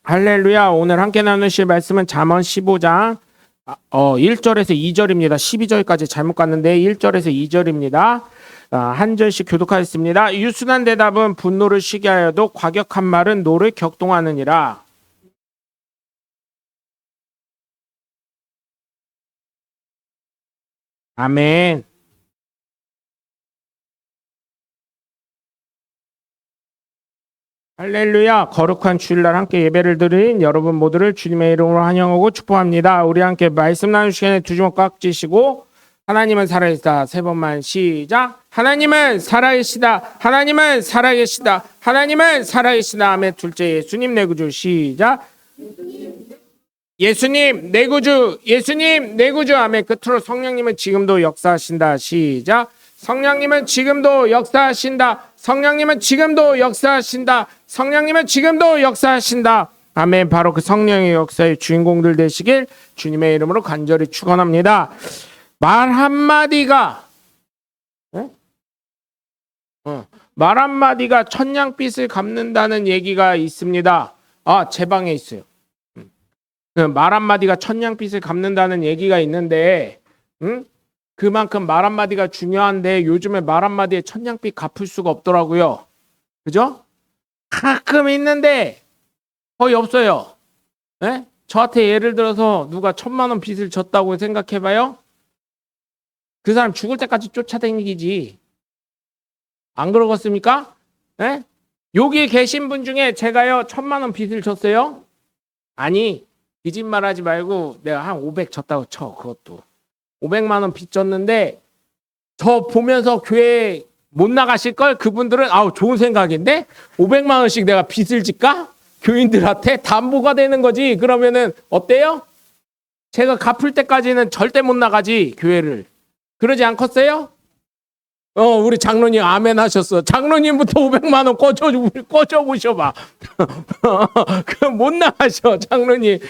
할렐루야. 오늘 함께 나누실 말씀은 잠언 15장 1절에서 2절입니다. 12절까지 잘못 갔는데 1절에서 2절입니다. 한 절씩 교독하겠습니다. 유순한 대답은 분노를 쉬게 하여도 과격한 말은 노를 격동하느니라. 아멘. 할렐루야. 거룩한 주일날 함께 예배를 드린 여러분 모두를 주님의 이름으로 환영하고 축복합니다. 우리 함께 말씀 나눌 시간에 두 주먹 꽉 쥐시고 하나님은 살아계시다. 세 번만 시작. 하나님은 살아계시다. 하나님은 살아계시다. 하나님은 살아계시다. 아멘. 둘째, 예수님 내 구주. 시작. 예수님 내 구주. 예수님 내 구주. 아멘. 끝으로 성령님은 지금도 역사하신다. 시작. 성령님은 지금도 역사하신다. 성령님은 지금도 역사하신다. 성령님은 지금도 역사하신다. 아멘. 바로 그 성령의 역사의 주인공들 되시길 주님의 이름으로 간절히 축원합니다. 말 한마디가 말 한마디가 천냥빚을 갚는다는 얘기가 있습니다. 제 방에 있어요. 말 한마디가 천냥빚을 갚는다는 얘기가 있는데 그만큼 말 한마디가 중요한데 요즘에 말 한마디에 천냥빚 갚을 수가 없더라고요. 그죠? 가끔 있는데 거의 없어요. 네? 저한테 예를 들어서 누가 1,000만 원 빚을 졌다고 생각해봐요. 그 사람 죽을 때까지 쫓아다니기지. 안 그러겠습니까? 네? 여기 계신 분 중에 제가요 1,000만 원 빚을 졌어요? 아니, 빚짓말 하지 말고 내가 한 500 졌다고 쳐. 그것도 500만 원 빚 졌는데 저 보면서 교회 못 나가실걸? 그분들은 좋은 생각인데 500만 원씩 내가 빚을 질까? 교인들한테 담보가 되는 거지. 그러면은 어때요? 제가 갚을 때까지는 절대 못 나가지 교회를. 그러지 않겠어요? 우리 장로님 아멘 하셨어. 장로님부터 500만 원 꺼져 보셔봐. 그럼 못 나가셔 장로님.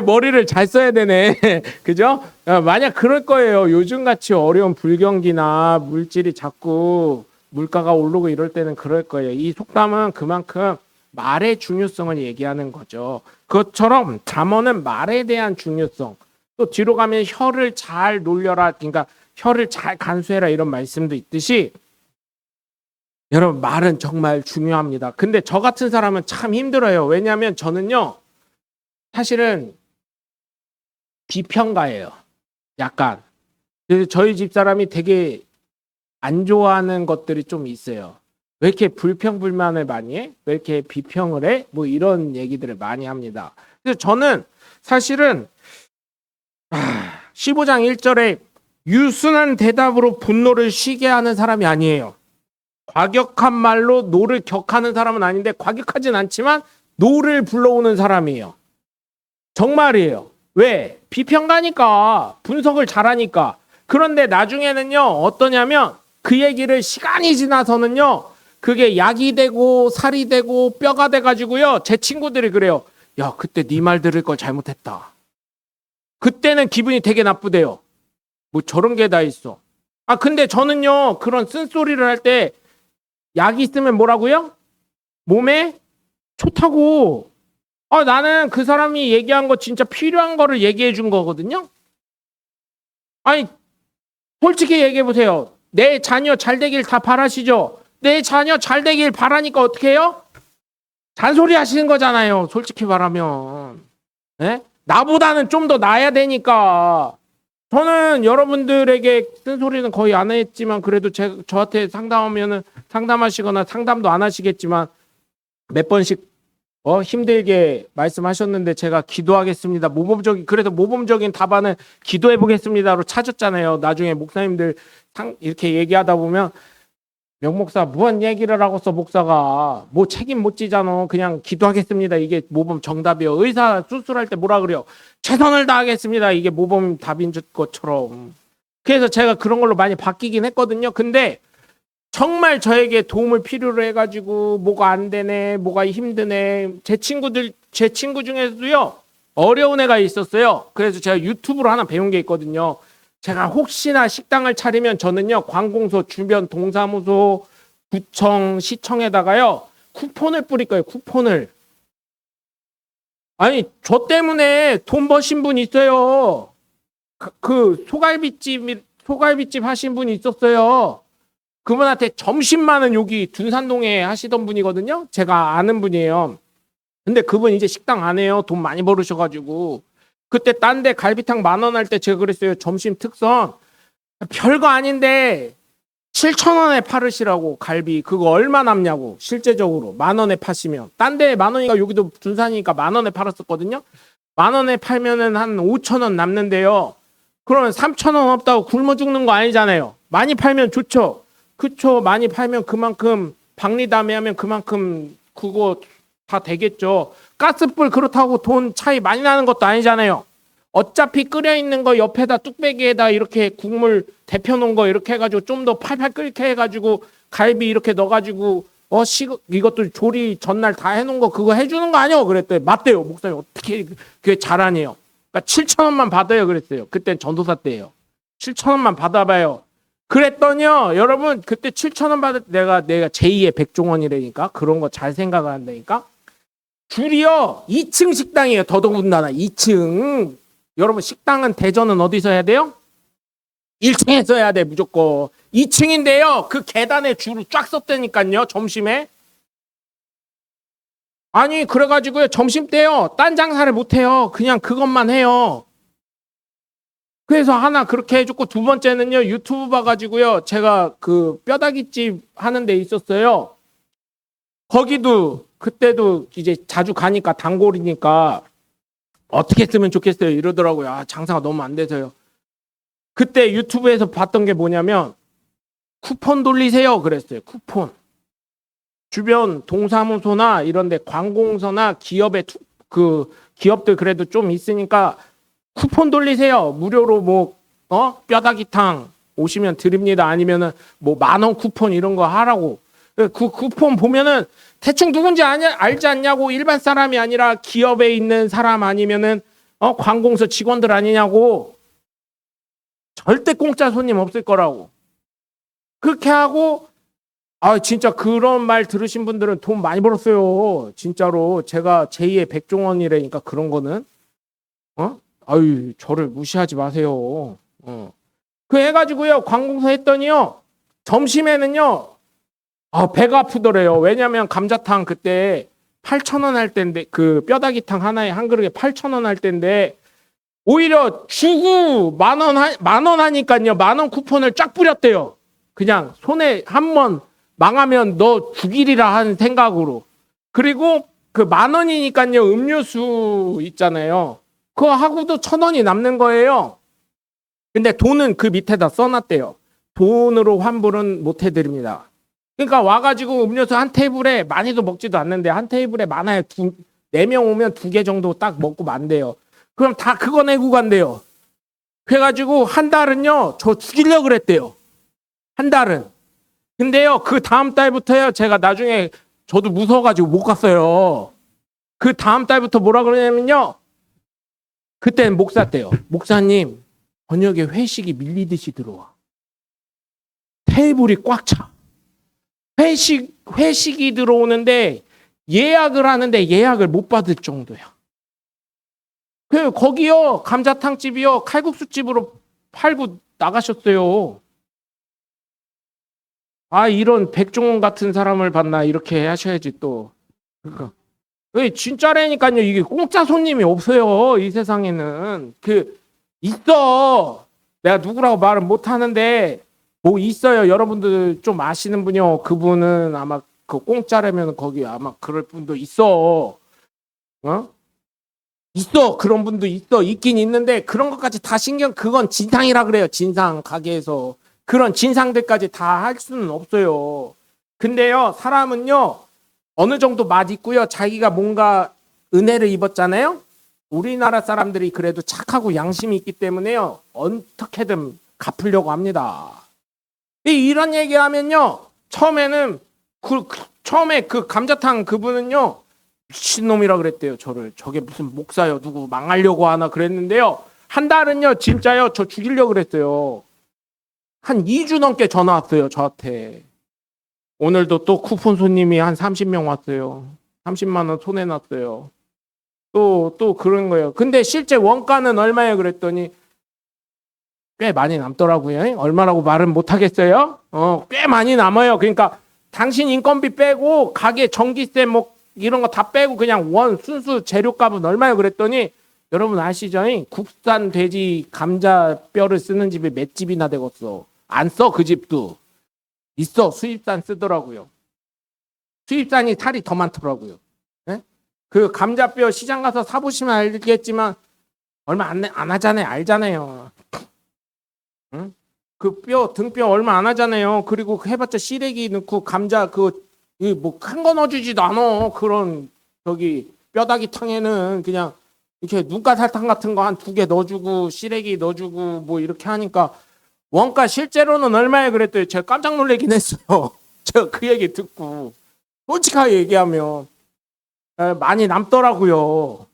머리를 잘 써야 되네. 그죠? 만약 그럴 거예요. 요즘같이 어려운 불경기나 물질이 자꾸 물가가 오르고 이럴 때는 그럴 거예요. 이 속담은 그만큼 말의 중요성을 얘기하는 거죠. 그것처럼 잠언은 말에 대한 중요성, 또 뒤로 가면 혀를 잘 놀려라, 그러니까 혀를 잘 간수해라 이런 말씀도 있듯이 여러분 말은 정말 중요합니다. 근데 저 같은 사람은 참 힘들어요. 왜냐하면 저는요 사실은 비평가예요. 약간. 그래서 저희 집사람이 되게 안 좋아하는 것들이 좀 있어요. 왜 이렇게 불평불만을 많이 해? 왜 이렇게 비평을 해? 뭐 이런 얘기들을 많이 합니다. 그래서 저는 사실은 15장 1절에 유순한 대답으로 분노를 쉬게 하는 사람이 아니에요. 과격한 말로 노를 격하는 사람은 아닌데 과격하진 않지만 노를 불러오는 사람이에요. 정말이에요. 왜? 비평가니까, 분석을 잘하니까. 그런데 나중에는요 어떠냐면 그 얘기를 시간이 지나서는요 그게 약이 되고 살이 되고 뼈가 돼가지고요 제 친구들이 그래요. 야, 그때 네 말 들을 걸 잘못했다. 그때는 기분이 되게 나쁘대요. 뭐 저런 게 다 있어. 근데 저는요 그런 쓴소리를 할 때 약이 있으면 뭐라고요? 몸에 좋다고. 나는 그 사람이 얘기한 거 진짜 필요한 거를 얘기해 준 거거든요. 아니 솔직히 얘기해 보세요. 내 자녀 잘 되길 다 바라시죠? 내 자녀 잘 되길 바라니까 어떻게 해요? 잔소리 하시는 거잖아요. 솔직히 말하면. 네? 나보다는 좀 더 나아야 되니까. 저는 여러분들에게 쓴소리는 거의 안 했지만 그래도 저한테 상담하시거나 상담도 안 하시겠지만 몇 번씩 힘들게 말씀하셨는데 제가 기도하겠습니다. 그래서 모범적인 답안은 기도해 보겠습니다로 찾았잖아요. 나중에 목사님들 이렇게 얘기하다 보면 명 목사 무슨 얘기를 하고서 목사가 뭐 책임 못 지잖아. 그냥 기도하겠습니다. 이게 모범 정답이요. 의사 수술할 때 뭐라 그래요? 최선을 다하겠습니다. 이게 모범 답인 것처럼. 그래서 제가 그런 걸로 많이 바뀌긴 했거든요. 근데 정말 저에게 도움을 필요로 해가지고 뭐가 안 되네, 뭐가 힘드네. 제 친구 중에서도요 어려운 애가 있었어요. 그래서 제가 유튜브로 하나 배운 게 있거든요. 제가 혹시나 식당을 차리면 저는요 관공서 주변 동사무소 구청, 시청에다가요 쿠폰을 뿌릴 거예요. 쿠폰을. 아니 저 때문에 돈 버신 분 있어요. 그 소갈비집 하신 분이 있었어요. 그분한테 점심만은 여기 둔산동에 하시던 분이거든요. 제가 아는 분이에요. 근데 그분 이제 식당 안 해요. 돈 많이 벌으셔가지고. 그때 딴 데 갈비탕 10,000원 할 때 제가 그랬어요. 점심 특선. 별거 아닌데 7,000원에 팔으시라고 갈비. 그거 얼마 남냐고. 실제적으로 10,000원에 파시면. 딴 데 10,000원이니까 여기도 둔산이니까 10,000원에 팔았었거든요. 10,000원에 팔면은 한 5,000원 남는데요. 그러면 3,000원 없다고 굶어 죽는 거 아니잖아요. 많이 팔면 좋죠. 그쵸. 많이 팔면 그만큼 박리담회 하면 그만큼 그거 다 되겠죠. 가스불 그렇다고 돈 차이 많이 나는 것도 아니잖아요. 어차피 끓여 있는 거 옆에다 뚝배기에다 이렇게 국물 데펴 놓은 거 이렇게 해가지고 좀 더 팔팔 끓게 해가지고 갈비 이렇게 넣어가지고 이것도 조리 전날 다 해놓은 거 그거 해주는 거 아니요? 그랬더니 맞대요. 목사님 어떻게 그게 잘하네요. 그러니까 7,000원만 받아요 그랬어요. 그땐 전도사 때예요. 7,000원만 받아봐요. 그랬더니요 여러분 그때 7,000원 받을 내가 제2의 백종원이라니까 그런 거 잘 생각한다니까 줄이요 2층 식당이에요. 더더군다나 2층. 여러분 식당은 대전은 어디서 해야 돼요? 1층에서 해야 돼 무조건. 2층인데요 그 계단에 줄을 쫙 섰다니까요 점심에. 아니 그래가지고요 점심 때요 딴 장사를 못해요. 그냥 그것만 해요. 그래서 하나 그렇게 해줬고 두 번째는요 유튜브 봐가지고요 제가 그 뼈다귀집 하는 데 있었어요. 거기도 그때도 이제 자주 가니까 단골이니까 어떻게 했으면 좋겠어요 이러더라고요. 아 장사가 너무 안 돼서요. 그때 유튜브에서 봤던 게 뭐냐면 쿠폰 돌리세요 그랬어요. 쿠폰. 주변 동사무소나 이런 데 관공서나 기업들 그래도 좀 있으니까 쿠폰 돌리세요. 무료로 뼈다귀탕 오시면 드립니다. 아니면은 뭐 10,000원 쿠폰 이런 거 하라고. 그 쿠폰 보면은 대충 누군지 알지 않냐고. 일반 사람이 아니라 기업에 있는 사람 아니면은 관공서 직원들 아니냐고. 절대 공짜 손님 없을 거라고. 그렇게 하고 진짜 그런 말 들으신 분들은 돈 많이 벌었어요. 진짜로 제가 제2의 백종원이라니까 그런 거는 저를 무시하지 마세요. 그 해가지고요 관공서 했더니요 점심에는요 배가 아프더래요. 왜냐면 감자탕 그때 8,000원 할 때인데 그 뼈다귀탕 하나에 한 그릇에 8,000원 할 때인데 오히려 주고 10,000원 하니까요 10,000원 쿠폰을 쫙 뿌렸대요. 그냥 손에 한 번 망하면 너 죽이리라 하는 생각으로. 그리고 그 10,000원이니까요 음료수 있잖아요. 그거 하고도 1,000원이 남는 거예요. 근데 돈은 그 밑에다 써놨대요. 돈으로 환불은 못 해드립니다. 그러니까 와가지고 음료수 한 테이블에 많이도 먹지도 않는데 한 테이블에 많아야 4명 오면 2개 정도 딱 먹고 만대요. 그럼 다 그거 내고 간대요. 그래가지고 한 달은요 저 죽이려고 그랬대요. 한 달은. 근데요 그 다음 달부터요 제가 나중에 저도 무서워가지고 못 갔어요. 그 다음 달부터 뭐라 그러냐면요 그때는 목사 때요. 목사님 저녁에 회식이 밀리듯이 들어와. 테이블이 꽉 차. 회식이 들어오는데 예약을 하는데 예약을 못 받을 정도야. 거기요 감자탕 집이요 칼국수 집으로 팔고 나가셨어요. 이런 백종원 같은 사람을 봤나 이렇게 하셔야지 또. 그러니까 진짜라니까요. 이게 공짜 손님이 없어요 이 세상에는. 있어. 내가 누구라고 말은 못 하는데 뭐 있어요. 여러분들 좀 아시는 분이요. 그분은 아마 그 공짜라면 거기 아마 그럴 분도 있어. 있어. 그런 분도 있어. 있긴 있는데 그런 것까지 다 그건 진상이라 그래요. 진상 가게에서. 그런 진상들까지 다 할 수는 없어요. 근데요 사람은요 어느 정도 맛 있고요 자기가 뭔가 은혜를 입었잖아요. 우리나라 사람들이 그래도 착하고 양심이 있기 때문에요 어떻게든 갚으려고 합니다. 이런 얘기하면요 처음에 그 감자탕 그분은요 미친놈이라 그랬대요. 저게 무슨 목사요 누구 망하려고 하나 그랬는데요 한 달은요 진짜요 저 죽이려고 그랬어요. 한 2주 넘게 전화 왔어요 저한테. 오늘도 또 쿠폰 손님이 한 30명 왔어요. 30만 원 손해 났어요. 또 그런 거예요. 근데 실제 원가는 얼마예요? 그랬더니 꽤 많이 남더라고요. 얼마라고 말은 못 하겠어요. 꽤 많이 남아요. 그러니까 당신 인건비 빼고 가게 전기세 뭐 이런 거 다 빼고 그냥 원 순수 재료값은 얼마예요? 그랬더니 여러분 아시죠? 국산 돼지 감자 뼈를 쓰는 집이 몇 집이나 되겠어. 안 써 그 집도. 있어. 수입산 쓰더라고요. 수입산이 살이 더 많더라고요. 네? 그 감자뼈 시장 가서 사보시면 알겠지만 얼마 안 하잖아요. 알잖아요. 응? 그 뼈 등뼈 얼마 안 하잖아요. 그리고 해봤자 시래기 넣고 감자 뭐 큰 거 넣어주지도 않아. 그런 저기 뼈다귀탕에는 그냥 이렇게 눈가살탕 같은 거 한 2개 넣어주고 시래기 넣어주고 뭐 이렇게 하니까 원가 실제로는 얼마에 그랬더니 제가 깜짝 놀라긴 했어요. 제가 그 얘기 듣고 솔직하게 얘기하면 많이 남더라고요.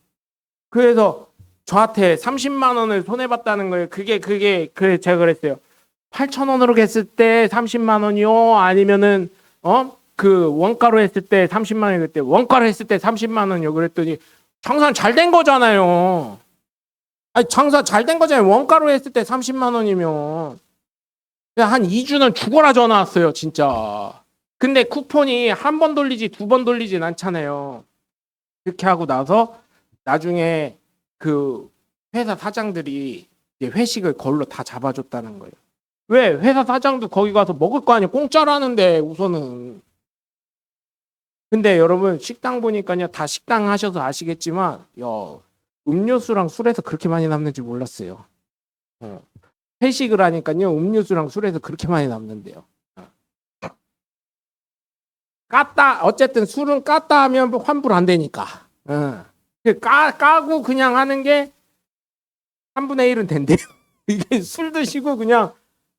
그래서 저한테 30만 원을 손해봤다는 거예요. 그래 제가 그랬어요. 8,000원으로 했을 때 30만 원이요? 아니면은 그 원가로 했을 때 30만 원이 그때 원가로 했을 때 30만 원이요? 그랬더니 장사 잘 된 거잖아요. 아니 장사 잘 된 거잖아요. 원가로 했을 때 30만 원이면 한 2주는 죽어라 전화 왔어요, 진짜. 근데 쿠폰이 한 번 돌리지 2번 돌리진 않잖아요. 그렇게 하고 나서 나중에 그 회사 사장들이 이제 회식을 걸로 다 잡아줬다는 거예요. 왜? 회사 사장도 거기 가서 먹을 거 아니에요. 공짜라는데 우선은. 근데 여러분 식당 보니까요. 다 식당 하셔서 아시겠지만 음료수랑 술에서 그렇게 많이 남는지 몰랐어요. 회식을 하니까요. 음료수랑 술에서 그렇게 많이 남는데요. 깠다. 어쨌든 술은 깠다 하면 환불 안 되니까. 까고 그냥 하는 게 3분의 1은 된대요. 이게 술 드시고 그냥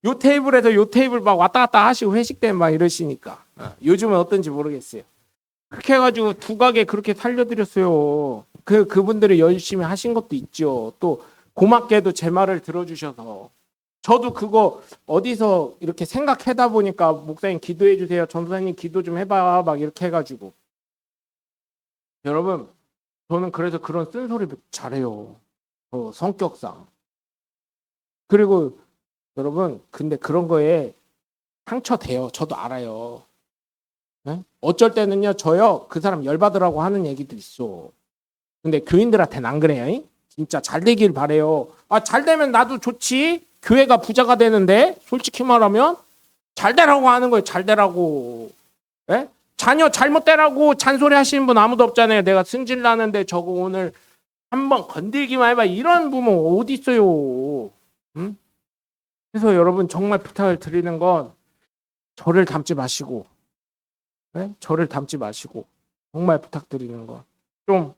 요 테이블에서 요 테이블 막 왔다 갔다 하시고 회식 때 막 이러시니까. 요즘은 어떤지 모르겠어요. 그렇게 해가지고 2가게 그렇게 살려드렸어요. 그분들이 열심히 하신 것도 있죠. 또 고맙게도 제 말을 들어주셔서. 저도 그거 어디서 이렇게 생각하다 보니까 목사님 기도해 주세요. 전도사님 기도 좀 해봐. 막 이렇게 해가지고. 여러분 저는 그래서 그런 쓴소리 잘해요. 성격상. 그리고 여러분 근데 그런 거에 상처돼요. 저도 알아요. 네? 어쩔 때는요. 저요. 그 사람 열받으라고 하는 얘기도 있어. 근데 교인들한테는 안 그래요. 진짜 잘 되길 바래요. 잘 되면 나도 좋지. 교회가 부자가 되는데 솔직히 말하면 잘 되라고 하는 거예요. 잘 되라고. 네? 자녀 잘못되라고 잔소리 하시는 분 아무도 없잖아요. 내가 승질 나는데 저거 오늘 한번 건들기만 해봐. 이런 부모 어디 있어요. 응? 그래서 여러분 정말 부탁을 드리는 건 저를 닮지 마시고 네? 저를 닮지 마시고 정말 부탁드리는 건 좀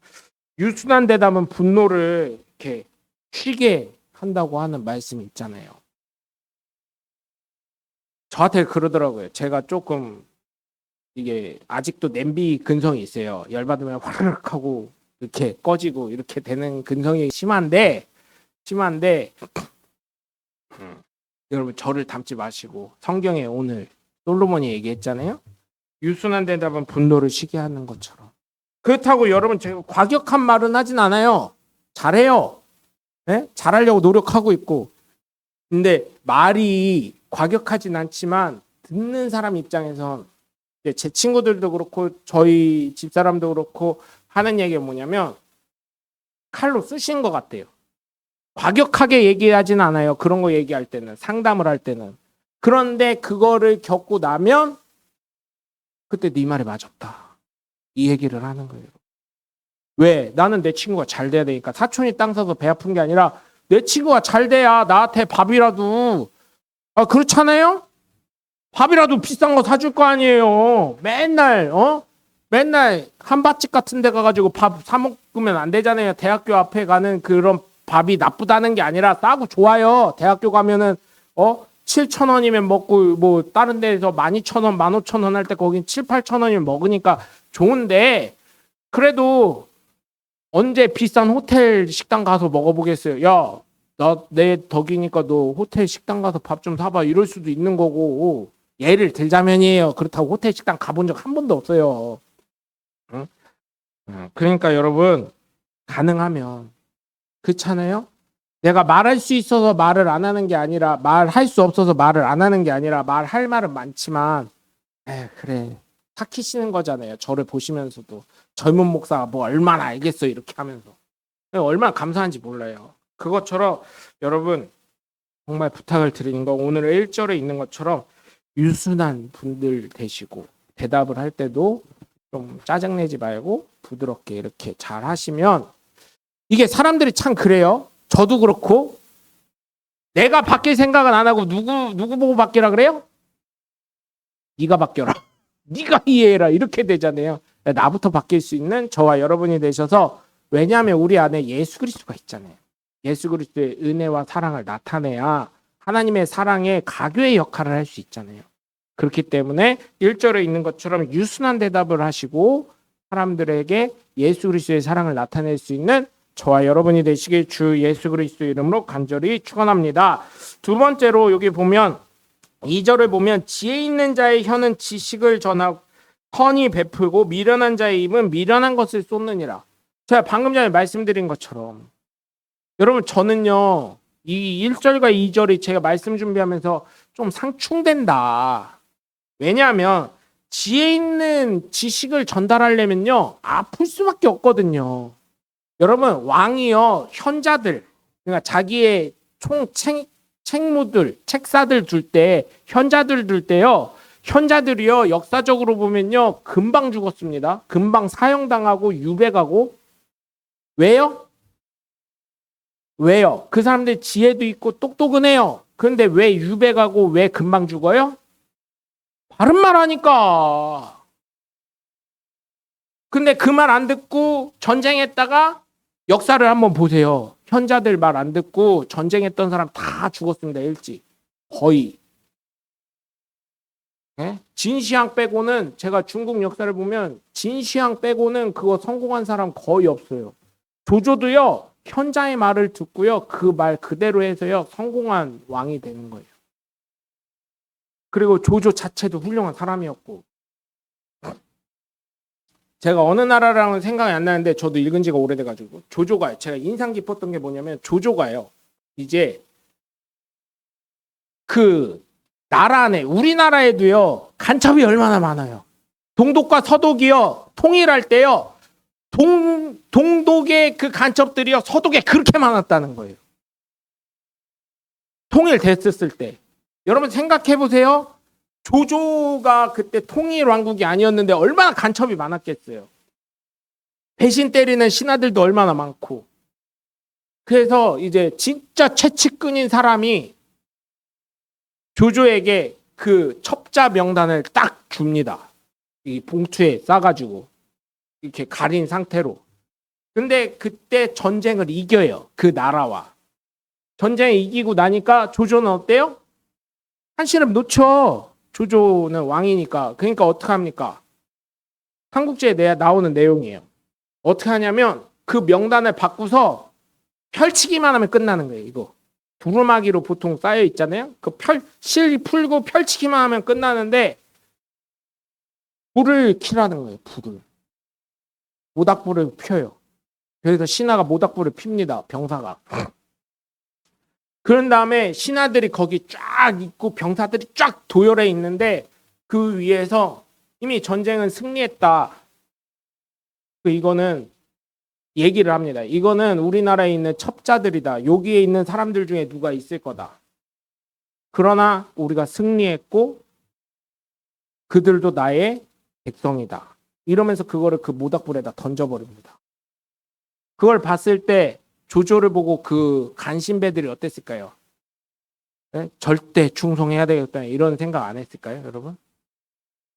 유순한 데 담은 분노를 이렇게 쉬게 한다고 하는 말씀이 있잖아요. 저한테 그러더라고요. 제가 조금 이게 아직도 냄비 근성이 있어요. 열받으면 화르륵 하고 이렇게 꺼지고 이렇게 되는 근성이 심한데 여러분 저를 닮지 마시고 성경에 오늘 솔로몬이 얘기했잖아요. 유순한 데 담은 분노를 쉬게 하는 것처럼. 그렇다고 여러분 제가 과격한 말은 하진 않아요. 잘해요. 네? 잘하려고 노력하고 있고. 근데 말이 과격하진 않지만 듣는 사람 입장에선 제 친구들도 그렇고 저희 집사람도 그렇고 하는 얘기가 뭐냐면 칼로 쑤신 것 같아요. 과격하게 얘기하진 않아요. 그런 거 얘기할 때는 상담을 할 때는. 그런데 그거를 겪고 나면 그때 네 말이 맞았다. 이 얘기를 하는 거예요. 왜? 나는 내 친구가 잘 돼야 되니까. 사촌이 땅 사서 배 아픈 게 아니라 내 친구가 잘 돼야 나한테 밥이라도 그렇잖아요? 밥이라도 비싼 거 사줄 거 아니에요. 맨날 한밭집 같은 데 가가지고 밥 사 먹으면 안 되잖아요. 대학교 앞에 가는 그런 밥이 나쁘다는 게 아니라 싸고 좋아요. 대학교 가면은 7,000원이면 먹고 뭐 다른 데에서 12,000원, 15,000원 할 때 거긴 7, 8,000원이면 먹으니까 좋은데 그래도 언제 비싼 호텔 식당 가서 먹어보겠어요. 야, 나 내 덕이니까 너 호텔 식당 가서 밥 좀 사봐. 이럴 수도 있는 거고 예를 들자면이에요. 그렇다고 호텔 식당 가본 적 한 번도 없어요. 응? 그러니까 여러분 가능하면 그렇잖아요. 내가 말할 수 있어서 말을 안 하는 게 아니라 말할 수 없어서 말을 안 하는 게 아니라 말할 말은 많지만 그래 삭히시는 거잖아요. 저를 보시면서도 젊은 목사가 뭐 얼마나 알겠어 이렇게 하면서 얼마나 감사한지 몰라요. 그것처럼 여러분 정말 부탁을 드리는 거 오늘 1절에 있는 것처럼 유순한 분들 되시고 대답을 할 때도 좀 짜증내지 말고 부드럽게 이렇게 잘 하시면 이게 사람들이 참 그래요. 저도 그렇고 내가 바뀔 생각은 안 하고 누구 보고 바뀌라 그래요? 네가 바뀌어라. 네가 이해해라. 이렇게 되잖아요. 나부터 바뀔 수 있는 저와 여러분이 되셔서 왜냐하면 우리 안에 예수 그리스도가 있잖아요. 예수 그리스도의 은혜와 사랑을 나타내야 하나님의 사랑의 가교의 역할을 할 수 있잖아요. 그렇기 때문에 1절에 있는 것처럼 유순한 대답을 하시고 사람들에게 예수 그리스도의 사랑을 나타낼 수 있는 저와 여러분이 되시길 주 예수 그리스도 이름으로 간절히 축원합니다. 두 번째로 여기 보면 2절을 보면 지혜 있는 자의 혀는 지식을 전하고 선이 베풀고 미련한 자의 입은 미련한 것을 쏟느니라. 제가 방금 전에 말씀드린 것처럼 여러분 저는요 이 1절과 2절이 제가 말씀 준비하면서 좀 상충된다. 왜냐하면 지혜 있는 지식을 전달하려면요 아플 수밖에 없거든요. 여러분 왕이요 현자들 그러니까 자기의 책무들 책사들 둘 때 현자들 둘 때요 현자들이요 역사적으로 보면요 금방 죽었습니다. 금방 사형당하고 유배가고 왜요? 왜요? 그 사람들 지혜도 있고 똑똑은 해요. 그런데 왜 유배가고 왜 금방 죽어요? 바른 말 하니까. 근데 그 말 안 듣고 전쟁했다가 역사를 한번 보세요. 현자들 말 안 듣고 전쟁했던 사람 다 죽었습니다. 일찍. 거의. 네? 진시황 빼고는 제가 중국 역사를 보면 진시황 빼고는 그거 성공한 사람 거의 없어요. 조조도요. 현자의 말을 듣고요. 그 말 그대로 해서요. 성공한 왕이 되는 거예요. 그리고 조조 자체도 훌륭한 사람이었고. 제가 어느 나라랑은 생각이 안 나는데 저도 읽은 지가 오래돼가지고 조조가 제가 인상 깊었던 게 뭐냐면 조조가요. 이제 그 나라 안에 우리나라에도요. 간첩이 얼마나 많아요. 동독과 서독이요. 통일할 때요. 동독의 그 간첩들이요. 서독에 그렇게 많았다는 거예요. 통일됐었을 때. 여러분 생각해 보세요. 조조가 그때 통일 왕국이 아니었는데 얼마나 간첩이 많았겠어요. 배신 때리는 신하들도 얼마나 많고. 그래서 이제 진짜 최측근인 사람이 조조에게 그 첩자 명단을 딱 줍니다. 이 봉투에 싸가지고 이렇게 가린 상태로. 근데 그때 전쟁을 이겨요. 그 나라와. 전쟁에 이기고 나니까 조조는 어때요? 한시름 놓쳐. 조조는 왕이니까. 그러니까 어떻게 합니까? 삼국지에 나오는 내용이에요. 어떻게 하냐면 그 명단을 바꾸서 펼치기만 하면 끝나는 거예요. 이거. 두루마기로 보통 쌓여 있잖아요. 그 실 풀고 펼치기만 하면 끝나는데 불을 켜라는 거예요. 불을. 모닥불을 펴요. 그래서 신하가 모닥불을 핍니다. 병사가. 그런 다음에 신하들이 거기 쫙 있고 병사들이 쫙 도열해 있는데 그 위에서 이미 전쟁은 승리했다. 이거는 얘기를 합니다. 이거는 우리나라에 있는 첩자들이다. 여기에 있는 사람들 중에 누가 있을 거다. 그러나 우리가 승리했고 그들도 나의 백성이다. 이러면서 그거를 그 모닥불에다 던져버립니다. 그걸 봤을 때 조조를 보고 그 간신배들이 어땠을까요? 네? 절대 충성해야 되겠다 이런 생각 안 했을까요, 여러분?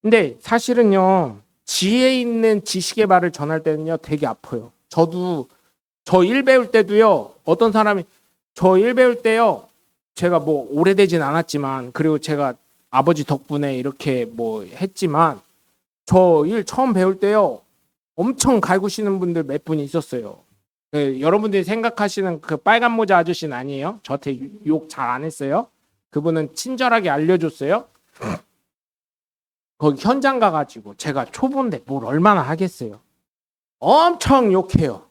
근데 사실은요, 지혜 있는 지식의 말을 전할 때는요, 되게 아파요. 저도 저 일 배울 때도요, 어떤 사람이 저 일 배울 때요, 제가 뭐 오래되진 않았지만, 그리고 제가 아버지 덕분에 이렇게 뭐 했지만, 저 일 처음 배울 때요, 엄청 갈구시는 분들 몇 분 있었어요. 여러분들이 생각하시는 그 빨간 모자 아저씨는 아니에요. 저한테 욕 잘 안 했어요. 그분은 친절하게 알려줬어요. 거기 현장 가가지고 제가 초보인데 뭘 얼마나 하겠어요. 엄청 욕해요.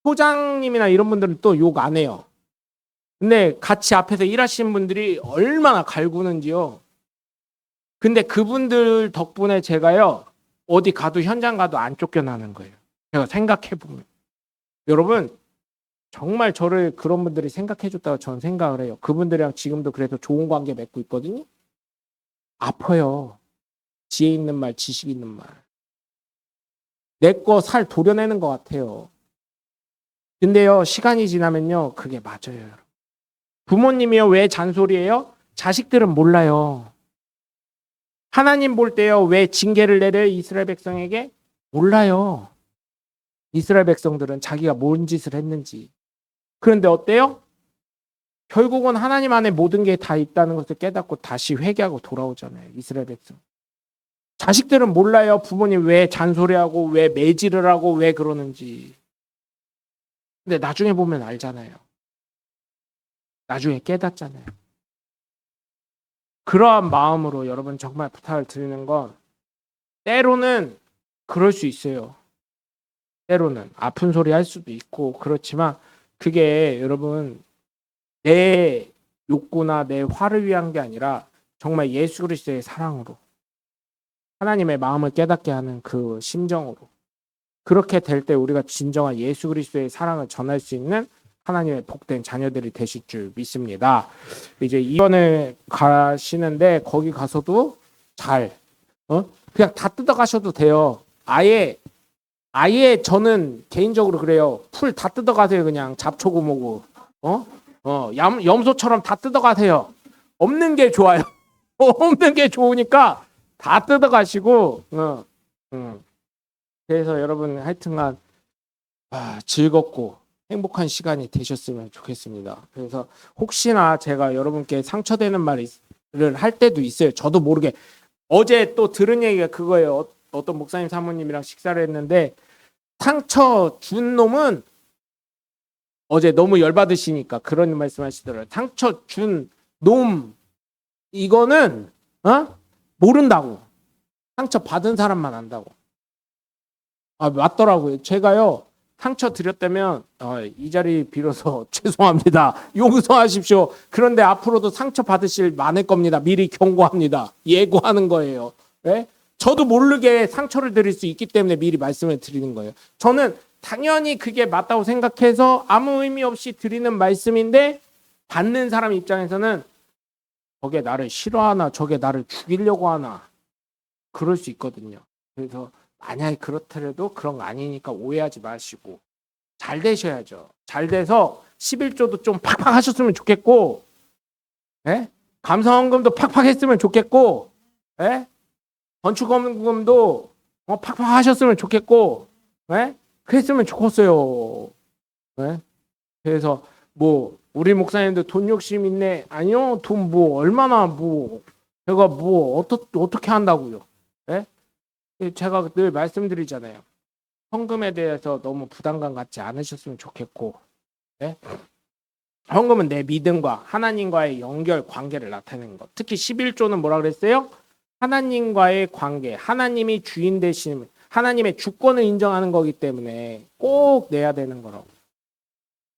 소장님이나 이런 분들은 또 욕 안 해요. 근데 같이 앞에서 일하시는 분들이 얼마나 갈구는지요. 근데 그분들 덕분에 제가요, 어디 가도 현장 가도 안 쫓겨나는 거예요. 제가 생각해보면. 여러분, 정말 저를 그런 분들이 생각해줬다고 저는 생각을 해요. 그분들이랑 지금도 그래서 좋은 관계 맺고 있거든요. 아파요. 지혜 있는 말, 지식 있는 말. 내 거 살 도려내는 것 같아요. 근데요, 시간이 지나면요, 그게 맞아요. 여러분. 부모님이요, 왜 잔소리해요? 자식들은 몰라요. 하나님 볼 때요, 왜 징계를 내려요? 이스라엘 백성에게? 몰라요. 이스라엘 백성들은 자기가 뭔 짓을 했는지. 그런데 어때요? 결국은 하나님 안에 모든 게 다 있다는 것을 깨닫고 다시 회개하고 돌아오잖아요. 이스라엘 백성. 자식들은 몰라요. 부모님 왜 잔소리하고 왜 매질을 하고 왜 그러는지. 근데 나중에 보면 알잖아요. 나중에 깨닫잖아요. 그러한 마음으로 여러분 정말 부탁을 드리는 건, 때로는 그럴 수 있어요. 때로는 아픈 소리 할 수도 있고 그렇지만 그게 여러분 내 욕구나 내 화를 위한 게 아니라 정말 예수 그리스도의 사랑으로, 하나님의 마음을 깨닫게 하는 그 심정으로, 그렇게 될 때 우리가 진정한 예수 그리스도의 사랑을 전할 수 있는 하나님의 복된 자녀들이 되실 줄 믿습니다. 이제 이번에 가시는데 거기 가서도 잘 그냥 다 뜯어 가셔도 돼요. 아예 저는 개인적으로 그래요. 풀 다 뜯어 가세요. 그냥 잡초고 뭐고 염소처럼 다 뜯어 가세요. 없는 게 좋아요. 없는 게 좋으니까 다 뜯어 가시고 그래서 여러분 하여튼간 즐겁고 행복한 시간이 되셨으면 좋겠습니다. 그래서 혹시나 제가 여러분께 상처되는 말을 할 때도 있어요. 저도 모르게. 어제 또 들은 얘기가 그거예요. 어떤 목사님 사모님이랑 식사를 했는데 상처 준 놈은, 어제 너무 열받으시니까 그런 말씀 하시더라고요. 상처 준 놈 이거는 모른다고. 상처 받은 사람만 안다고. 맞더라고요. 제가요 상처 드렸다면 이 자리 빌어서 죄송합니다. 용서하십시오. 그런데 앞으로도 상처 받으실 많을 겁니다. 미리 경고합니다. 예고하는 거예요. 네? 저도 모르게 상처를 드릴 수 있기 때문에 미리 말씀을 드리는 거예요. 저는 당연히 그게 맞다고 생각해서 아무 의미 없이 드리는 말씀인데, 받는 사람 입장에서는 저게 나를 싫어하나, 저게 나를 죽이려고 하나, 그럴 수 있거든요. 그래서 만약에 그렇더라도 그런 거 아니니까 오해하지 마시고 잘 되셔야죠. 잘 돼서 11조도 좀 팍팍 하셨으면 좋겠고, 감사원금도 팍팍 했으면 좋겠고, 건축원금도 팍팍 하셨으면 좋겠고, 그랬으면 좋겠어요. 그래서 뭐 우리 목사님도 돈 욕심 있네. 아니요, 돈 뭐 얼마나 제가 어떻게 한다고요? 제가 늘 말씀드리잖아요. 헌금에 대해서 너무 부담감 갖지 않으셨으면 좋겠고, 헌금은 내 믿음과 하나님과의 연결 관계를 나타내는 것. 특히 11조는 뭐라 그랬어요? 하나님과의 관계, 하나님이 주인 되신, 하나님의 주권을 인정하는 거기 때문에 꼭 내야 되는 거라고.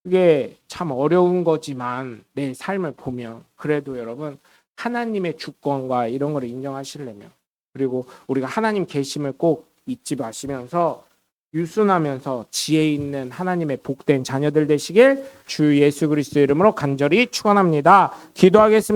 그게 참 어려운 거지만 내 삶을 보면 그래도 여러분 하나님의 주권과 이런 걸 인정하시려면, 그리고 우리가 하나님 계심을 꼭 잊지 마시면서 유순하면서 지혜 있는 하나님의 복된 자녀들 되시길 주 예수 그리스도 이름으로 간절히 축원합니다. 기도하겠습니다.